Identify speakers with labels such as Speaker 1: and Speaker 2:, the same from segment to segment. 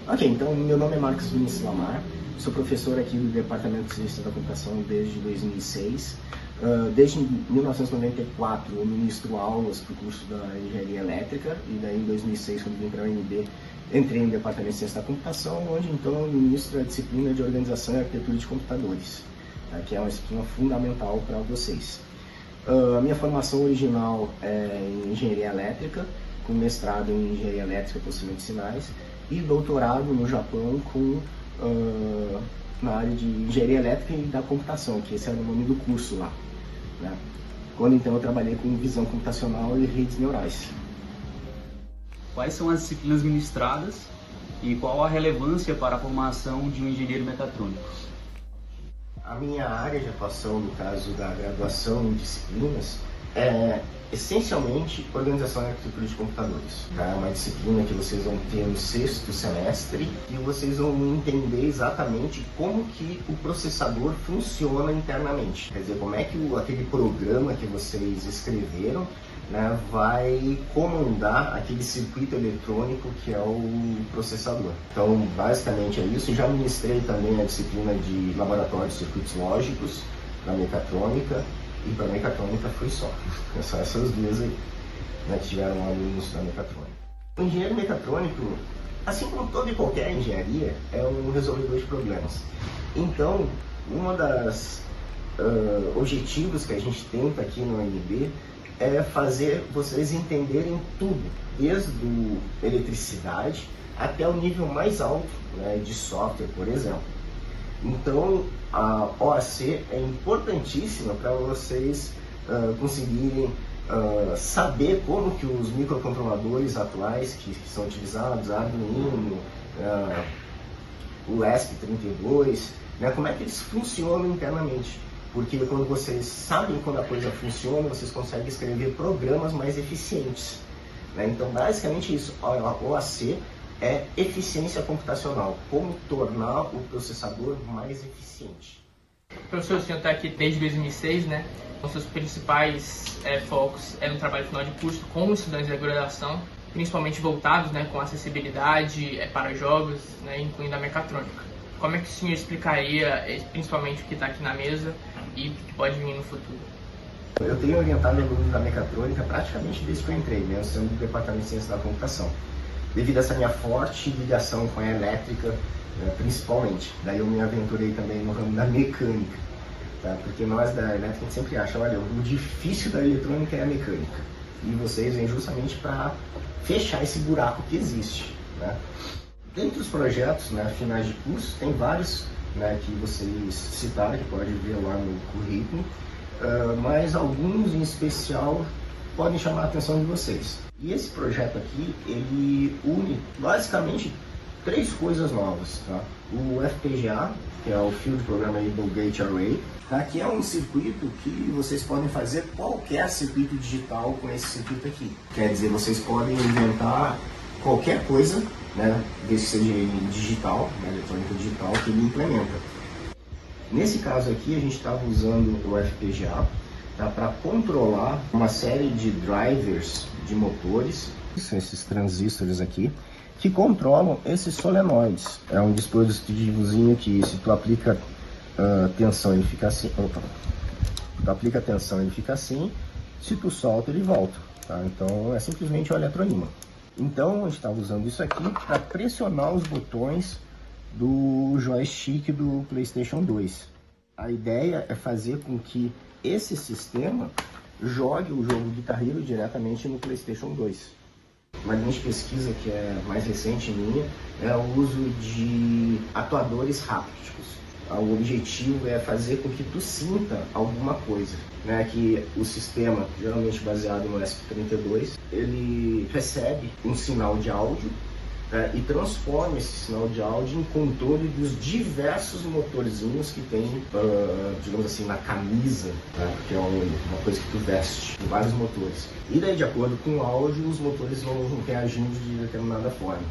Speaker 1: Ok, então meu nome é Marcos Vinícius Lamar, sou professor aqui do Departamento de Ciência da Computação desde 2006. Desde 1994 eu ministro aulas para o curso da Engenharia Elétrica e daí em 2006, quando vim para a UNB, entrei no Departamento de Ciência da Computação, onde então eu ministro a disciplina de Organização e Arquitetura de Computadores, tá, que é uma disciplina fundamental para vocês. A minha formação original é em Engenharia Elétrica, com mestrado em Engenharia Elétrica e Processamento de Sinais, e doutorado no Japão na área de Engenharia Elétrica e da Computação, que esse era o nome do curso lá, né? Quando então eu trabalhei com visão computacional e redes neurais.
Speaker 2: Quais são as disciplinas ministradas e qual a relevância para a formação de um engenheiro mecatrônico?
Speaker 1: A minha área de atuação, no caso da graduação em disciplinas, é essencialmente Organização e Arquitetura de Computadores. É uma disciplina que vocês vão ter no 6º semestre e vocês vão entender exatamente como que o processador funciona internamente. Quer dizer, como é que aquele programa que vocês escreveram, né, vai comandar aquele circuito eletrônico que é o processador. Então, basicamente é isso. Já ministrei também a disciplina de Laboratório de Circuitos Lógicos para Mecatrônica, e para mecatrônica foi só essas duas aí, né, que tiveram alunos da mecatrônica. O engenheiro mecatrônico, assim como toda e qualquer engenharia, é um resolvedor de problemas. Então, uma das objetivos que a gente tenta aqui no UNB é fazer vocês entenderem tudo, desde a eletricidade até o nível mais alto, né, de software, por exemplo. Então, a OAC é importantíssima para vocês conseguirem saber como que os microcontroladores atuais que são utilizados, Arduino, o ESP32, né, como é que eles funcionam internamente. Porque quando vocês sabem quando a coisa funciona, vocês conseguem escrever programas mais eficientes, né? Então, basicamente isso. A OAC é eficiência computacional, como tornar o processador mais eficiente.
Speaker 3: Professor, o senhor está aqui desde 2006, né? Os seus principais focos no trabalho final de curso com os estudantes da graduação, principalmente voltados, né, com acessibilidade para jogos, né, incluindo a mecatrônica. Como é que o senhor explicaria, principalmente o que está aqui na mesa e o que pode vir no futuro?
Speaker 1: Eu tenho orientado alunos da mecatrônica praticamente desde que eu entrei, mesmo sendo do Departamento de Ciência da Computação, devido a essa minha forte ligação com a elétrica, principalmente. Daí eu me aventurei também no ramo da mecânica, tá? Porque nós da elétrica a gente sempre acha, olha, o difícil da eletrônica é a mecânica. E vocês vêm justamente para fechar esse buraco que existe, né? Dentre os projetos, né, finais de curso, tem vários, né, que vocês citaram, que pode ver lá no currículo, mas alguns em especial podem chamar a atenção de vocês. E esse projeto aqui, ele une basicamente 3 coisas novas, tá? O FPGA, que é o Field Programmable Gate Array, tá? Que é um circuito que vocês podem fazer qualquer circuito digital com esse circuito aqui. Quer dizer, vocês podem inventar qualquer coisa, né, desde que seja digital, né, eletrônica digital, que ele implementa. Nesse caso aqui, a gente estava usando o FPGA, tá, para controlar uma série de drivers de motores, são esses transistores aqui, que controlam esses solenoides. É um dispositivozinho que, se tu aplica tensão, ele fica assim. Tu aplica tensão, ele fica assim. Se tu solta, ele volta. Tá? Então, é simplesmente o eletroímã. Então, a gente estava usando isso aqui para pressionar os botões do joystick do PlayStation 2. A ideia é fazer com que esse sistema jogue o jogo Guitar Hero diretamente no PlayStation 2. Uma grande pesquisa que é mais recente minha é o uso de atuadores hápticos. O objetivo é fazer com que tu sinta alguma coisa, né? Que o sistema, geralmente baseado no ESP32, ele recebe um sinal de áudio, né, e transforma esse sinal de áudio em controle dos diversos motorzinhos que tem, digamos assim, na camisa, né, que é uma coisa que tu veste, com vários motores. E daí, de acordo com o áudio, os motores vão reagindo de determinada forma.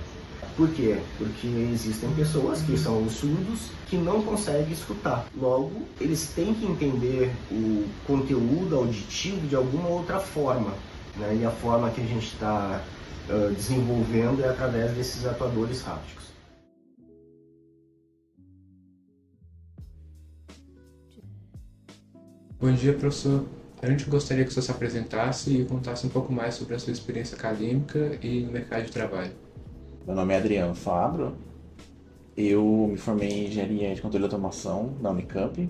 Speaker 1: Por quê? Porque existem pessoas que são surdos que não conseguem escutar. Logo, eles têm que entender o conteúdo auditivo de alguma outra forma, né? E a forma que a gente está desenvolvendo é através desses atuadores hápticos.
Speaker 4: Bom dia, professor. A gente gostaria que o senhor se apresentasse e contasse um pouco mais sobre a sua experiência acadêmica e no mercado de trabalho.
Speaker 5: Meu nome é Adriano Fabro, eu me formei em Engenharia de Controle e Automação na Unicamp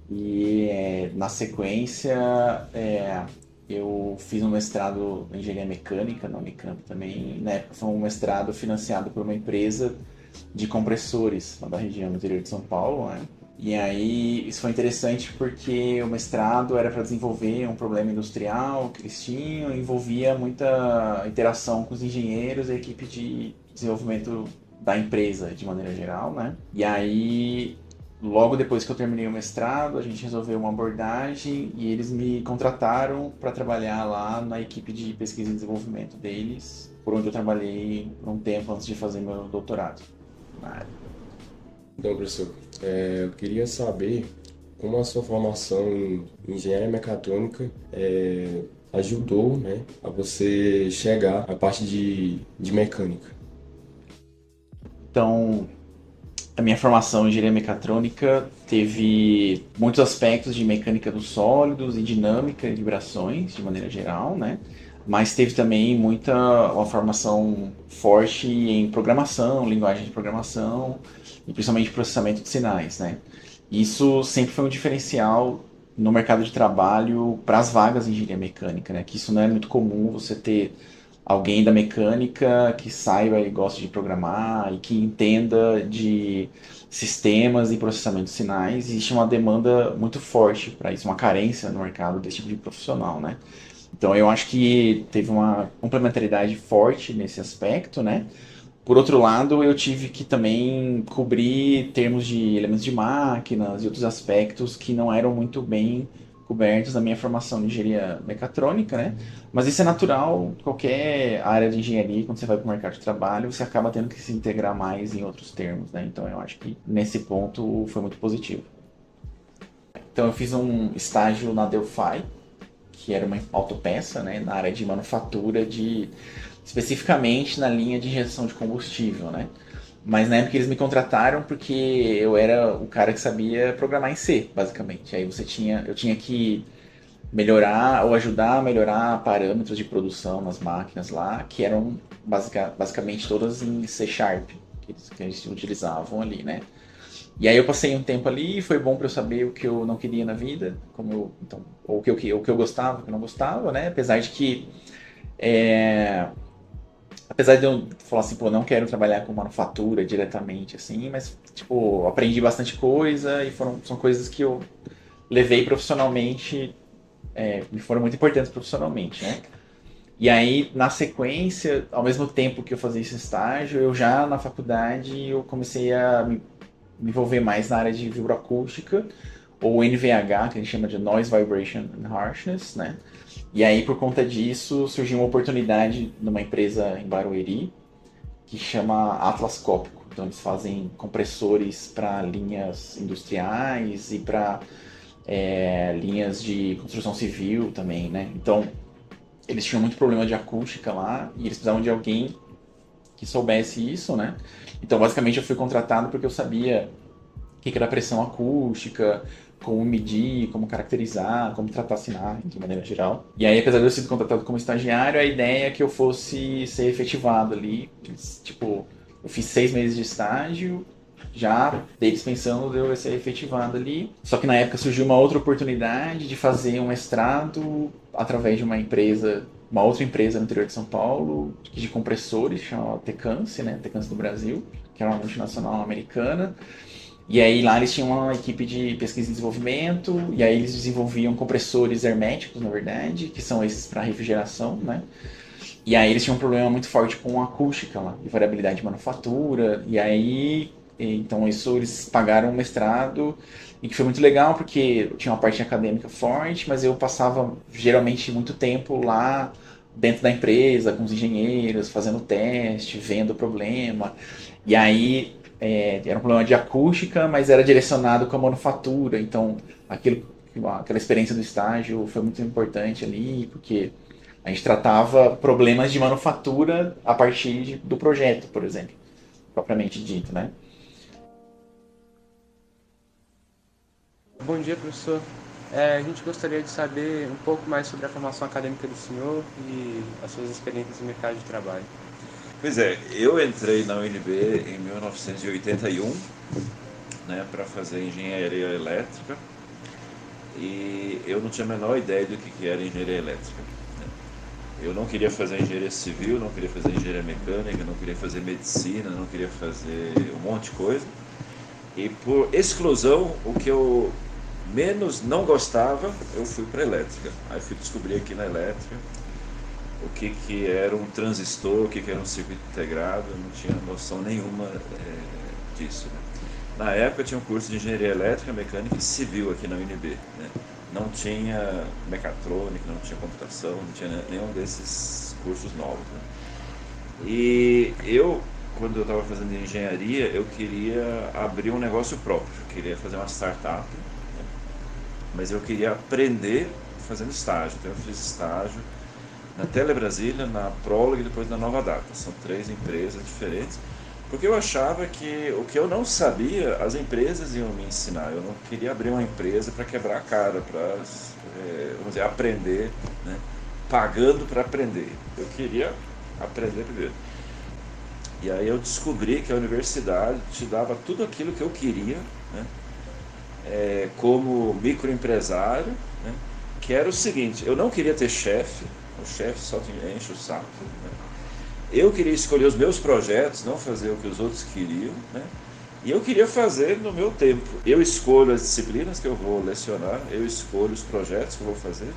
Speaker 5: e na sequência eu fiz um mestrado em Engenharia Mecânica na Unicamp também. Na época foi um mestrado financiado por uma empresa de compressores lá da região do interior de São Paulo, né? E aí isso foi interessante porque o mestrado era para desenvolver um problema industrial que eles tinham, envolvia muita interação com os engenheiros e a equipe de desenvolvimento da empresa de maneira geral, né? E aí, logo depois que eu terminei o mestrado, a gente resolveu uma abordagem e eles me contrataram para trabalhar lá na equipe de pesquisa e desenvolvimento deles, por onde eu trabalhei por um tempo antes de fazer meu doutorado na área.
Speaker 6: Então, professor, eu queria saber como a sua formação em engenharia mecatrônica ajudou, né, a você chegar à parte de mecânica.
Speaker 5: Então, a minha formação em engenharia mecatrônica teve muitos aspectos de mecânica dos sólidos e dinâmica e vibrações, de maneira geral, né? Mas teve também uma formação forte em programação, linguagem de programação e principalmente processamento de sinais, né? Isso sempre foi um diferencial no mercado de trabalho para as vagas em engenharia mecânica, né? Que isso não é muito comum você ter alguém da mecânica que saiba e goste de programar e que entenda de sistemas e processamento de sinais. Existe uma demanda muito forte para isso, uma carência no mercado desse tipo de profissional, né? Então eu acho que teve uma complementaridade forte nesse aspecto, né? Por outro lado, eu tive que também cobrir termos de elementos de máquinas e outros aspectos que não eram muito bem cobertos na minha formação de engenharia mecatrônica, né? Mas isso é natural, qualquer área de engenharia, quando você vai para o mercado de trabalho, você acaba tendo que se integrar mais em outros termos, né? Então eu acho que nesse ponto foi muito positivo. Então eu fiz um estágio na Delphi, que era uma autopeça, né, na área de manufatura, especificamente na linha de injeção de combustível, né? Mas na época eles me contrataram porque eu era o cara que sabia programar em C, basicamente. Aí eu tinha que melhorar ou ajudar a melhorar parâmetros de produção nas máquinas lá, que eram basicamente todas em C Sharp, que eles utilizavam ali, né? E aí eu passei um tempo ali e foi bom para eu saber o que eu não queria na vida, ou o que eu gostava, o que eu não gostava, né? Apesar de eu falar assim, pô, não quero trabalhar com manufatura diretamente, assim, mas, tipo, aprendi bastante coisa e são coisas que eu levei profissionalmente, me foram muito importantes profissionalmente, né? E aí, na sequência, ao mesmo tempo que eu fazia esse estágio, eu já na faculdade eu comecei a me envolver mais na área de vibroacústica, ou NVH, que a gente chama de Noise, Vibration and Harshness, né? E aí, por conta disso, surgiu uma oportunidade numa empresa em Barueri, que chama Atlas Cópico. Então, eles fazem compressores para linhas industriais e para linhas de construção civil também, né? Então, eles tinham muito problema de acústica lá, e eles precisavam de alguém que soubesse isso, né? Então, basicamente, eu fui contratado porque eu sabia o que era pressão acústica, como medir, como caracterizar, como tratar sinais, de maneira geral. E aí, apesar de eu ter sido contratado como estagiário, a ideia é que eu fosse ser efetivado ali. Tipo, eu fiz 6 meses de estágio, já deles pensando de eu ser efetivado ali. Só que na época surgiu uma outra oportunidade de fazer um mestrado através de uma outra empresa no interior de São Paulo, de compressores, chamada Tecance, né? Tecance do Brasil, que era uma multinacional americana. E aí lá eles tinham uma equipe de pesquisa e desenvolvimento, e aí eles desenvolviam compressores herméticos, na verdade, que são esses para refrigeração, né? E aí eles tinham um problema muito forte com a acústica lá, de variabilidade de manufatura, e aí, então isso eles pagaram um mestrado, e que foi muito legal porque tinha uma parte acadêmica forte, mas eu passava geralmente muito tempo lá dentro da empresa, com os engenheiros, fazendo teste, vendo o problema, e aí era um problema de acústica, mas era direcionado com a manufatura, então aquela experiência do estágio foi muito importante ali, porque a gente tratava problemas de manufatura a partir do projeto, por exemplo, propriamente dito, né?
Speaker 4: Bom dia, professor. A gente gostaria de saber um pouco mais sobre a formação acadêmica do senhor e as suas experiências no mercado de trabalho.
Speaker 7: Pois é, eu entrei na UNB em 1981, né, para fazer engenharia elétrica, e eu não tinha a menor ideia do que era engenharia elétrica, né? Eu não queria fazer engenharia civil, não queria fazer engenharia mecânica, não queria fazer medicina, não queria fazer um monte de coisa. E por exclusão, o que eu menos não gostava, eu fui para elétrica. Aí fui descobrir aqui na elétrica o que era um transistor, o que era um circuito integrado, eu não tinha noção nenhuma disso, né? Na época tinha um curso de engenharia elétrica, mecânica e civil aqui na UNB, né? Não tinha mecatrônica, não tinha computação, não tinha nenhum desses cursos novos, né? E eu, quando eu estava fazendo engenharia, eu queria abrir um negócio próprio, eu queria fazer uma startup, né? Mas eu queria aprender fazendo estágio, então eu fiz estágio na Telebrasília, na Prolog e depois na Nova Data. São 3 empresas diferentes, porque eu achava que o que eu não sabia, as empresas iam me ensinar. Eu não queria abrir uma empresa para quebrar a cara, para vamos dizer, aprender, né? Pagando para aprender. Eu queria aprender primeiro. E aí eu descobri que a universidade te dava tudo aquilo que eu queria, né? Como microempresário, né? Que era o seguinte: eu não queria ter chefe, o chefe só te enche o saco, né? Eu queria escolher os meus projetos, não fazer o que os outros queriam, né? E eu queria fazer no meu tempo. Eu escolho as disciplinas que eu vou lecionar, eu escolho os projetos que eu vou fazer,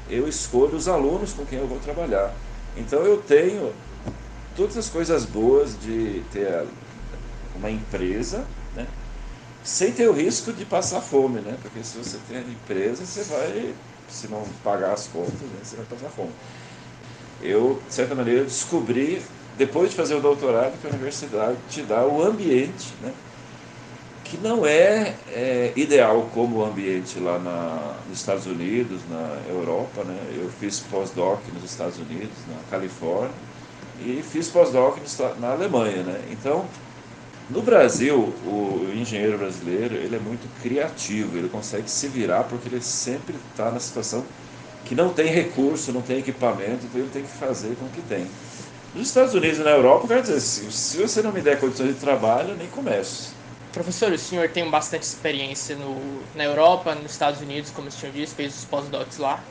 Speaker 7: eu escolho os alunos com quem eu vou trabalhar. Então eu tenho todas as coisas boas de ter uma empresa, né? Sem ter o risco de passar fome, né? Porque se você tem a empresa, você vai, se não pagar as contas, né, você vai passar fome. Eu, de certa maneira, descobri, depois de fazer o doutorado, que a universidade te dá o ambiente, né, que não é ideal como o ambiente lá nos Estados Unidos, na Europa, né? Eu fiz pós-doc nos Estados Unidos, na Califórnia, e fiz pós-doc na Alemanha, né? Então, no Brasil, o engenheiro brasileiro, ele é muito criativo, ele consegue se virar porque ele sempre está na situação que não tem recurso, não tem equipamento, então ele tem que fazer com o que tem. Nos Estados Unidos e na Europa, eu quero dizer, se você não me der condições de trabalho, eu nem começo.
Speaker 3: Professor, o senhor tem bastante experiência na Europa, nos Estados Unidos, como o senhor disse, fez os pós-docs lá.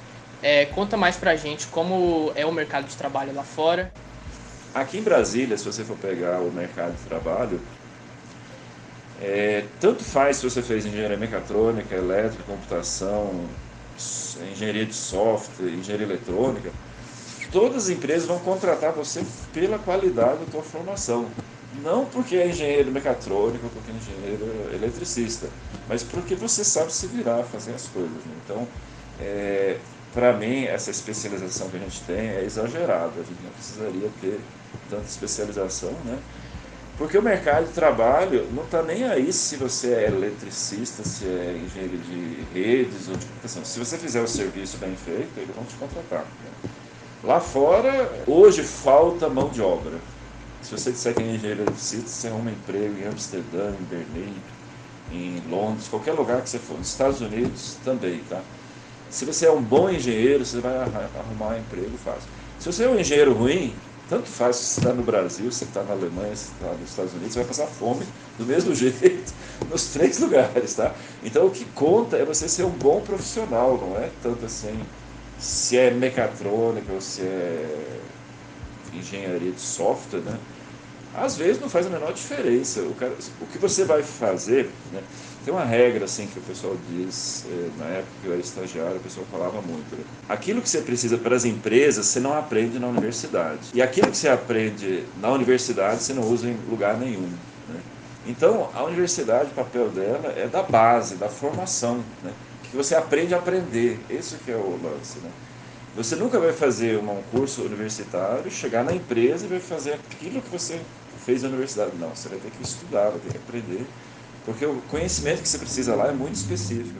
Speaker 3: Conta mais pra gente como é o mercado de trabalho lá fora.
Speaker 7: Aqui em Brasília, se você for pegar o mercado de trabalho, tanto faz se você fez engenharia mecatrônica, elétrica, computação, engenharia de software, engenharia eletrônica, todas as empresas vão contratar você pela qualidade da tua formação. Não porque é engenheiro mecatrônico, porque é engenheiro eletricista, mas porque você sabe se virar, fazer as coisas, né? Então, para mim, essa especialização que a gente tem é exagerada. A gente não precisaria ter tanta especialização, né? Porque o mercado de trabalho não está nem aí se você é eletricista, se é engenheiro de redes ou de computação. Se você fizer o serviço bem feito, eles vão te contratar, né? Lá fora, hoje falta mão de obra. Se você disser que é engenheiro eletricista, você arruma emprego em Amsterdã, em Berlim, em Londres, qualquer lugar que você for. Nos Estados Unidos também, tá? Se você é um bom engenheiro, você vai arrumar um emprego fácil. Se você é um engenheiro ruim, tanto faz se você está no Brasil, se você está na Alemanha, se você está nos Estados Unidos, você vai passar fome do mesmo jeito nos 3 lugares, tá? Então o que conta é você ser um bom profissional, não é tanto assim se é mecatrônica ou se é engenharia de software, né? Às vezes não faz a menor diferença. O que você vai fazer, né? Tem uma regra assim que o pessoal diz, na época que eu era estagiário, o pessoal falava muito, né? Aquilo que você precisa para as empresas, você não aprende na universidade. E aquilo que você aprende na universidade, você não usa em lugar nenhum, né? Então, a universidade, o papel dela é da base, da formação, né? Que você aprende a aprender. Esse que é o lance, né? Você nunca vai fazer um curso universitário, chegar na empresa e vai fazer aquilo que você fez na universidade. Não, você vai ter que estudar, vai ter que aprender, porque o conhecimento que você precisa lá é muito específico.